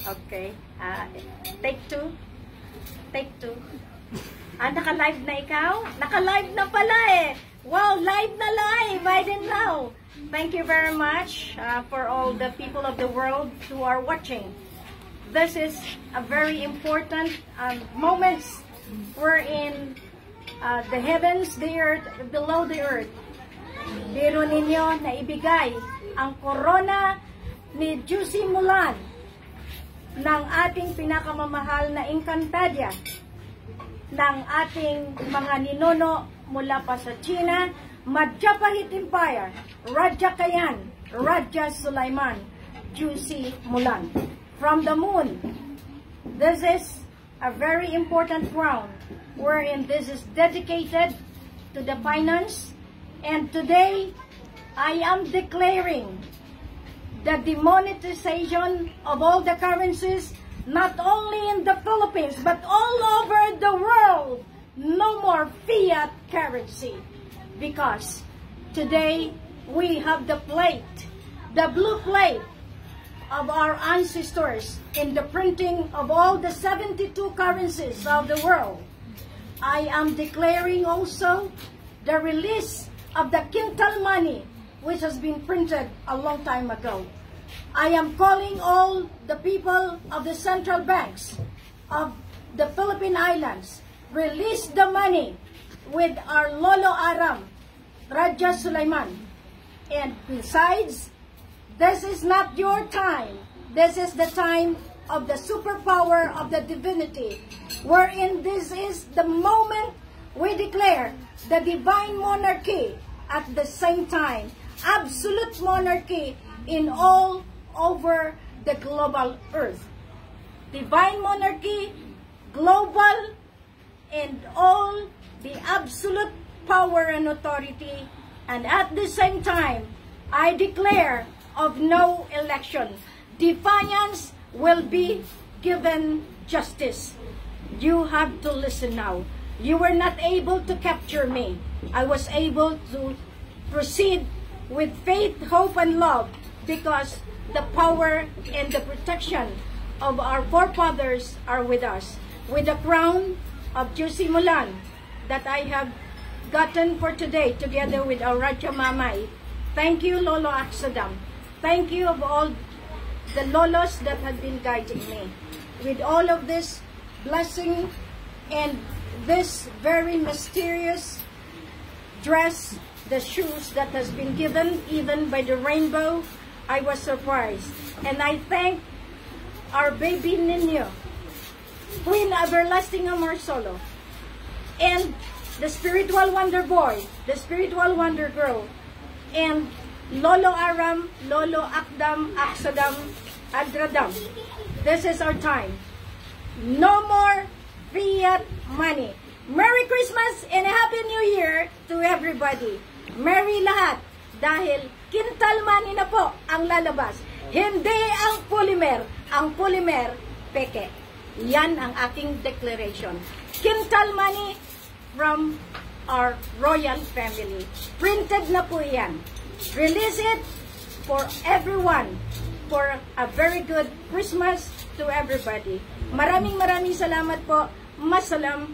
Okay. Take two. Take two. Naka-live na ikaw? Naka-live na pala eh. Wow, live na live. I didn't know. Thank you very much for all the people of the world who are watching. This is a very important moments wherein the heavens, the earth, below the earth. Biro ninyo na ibigay ang corona ni Juicy Mulan ng ating pinakamamahal na Encantadia, ng ating mga ninuno mula pa sa China, Majapahit Empire, Raja Kayan, Raja Sulaiman, Juicy Mulan. From the moon, this is a very important crown wherein this is dedicated to the finance, and today I am declaring the demonetization of all the currencies, not only in the Philippines, but all over the world. No more fiat currency. Because today we have the plate, the blue plate of our ancestors in the printing of all the 72 currencies of the world. I am declaring also the release of the quintal money, which has been printed a long time ago. I am calling all the people of the central banks of the Philippine Islands, release the money with our Lolo Aram, Raja Sulaiman. And besides, this is not your time. This is the time of the superpower of the divinity, wherein this is the moment we declare the divine monarchy, at the same time absolute monarchy in all over the global earth. Divine monarchy, global, and all the absolute power and authority. And at the same time, I declare of no election. Defiance will be given justice. You have to listen now. You were not able to capture me. I was able to proceed with faith, hope, and love, because the power and the protection of our forefathers are with us. With the crown of Juicy Mulan that I have gotten for today, together with our Raja Mamay. Thank you, Lolo Aksadam. Thank you of all the Lolos that have been guiding me. With all of this blessing and this very mysterious dress, the shoes that has been given even by the rainbow, I was surprised. And I thank our baby Nino, Queen Everlasting Amor Solo, and the spiritual wonder boy, the spiritual wonder girl, and Lolo Aram, Lolo Akdam, Aksadam, Adradam. This is our time. No more fiat money. Merry Christmas and Happy New Year to everybody. Merry lahat, dahil quintal money na po ang lalabas. Hindi ang polymer. Ang polymer, peke. Yan ang aking declaration. Quintal money from our royal family. Printed na po yan. Release it for everyone. For a very good Christmas to everybody. Maraming salamat po. Masalam.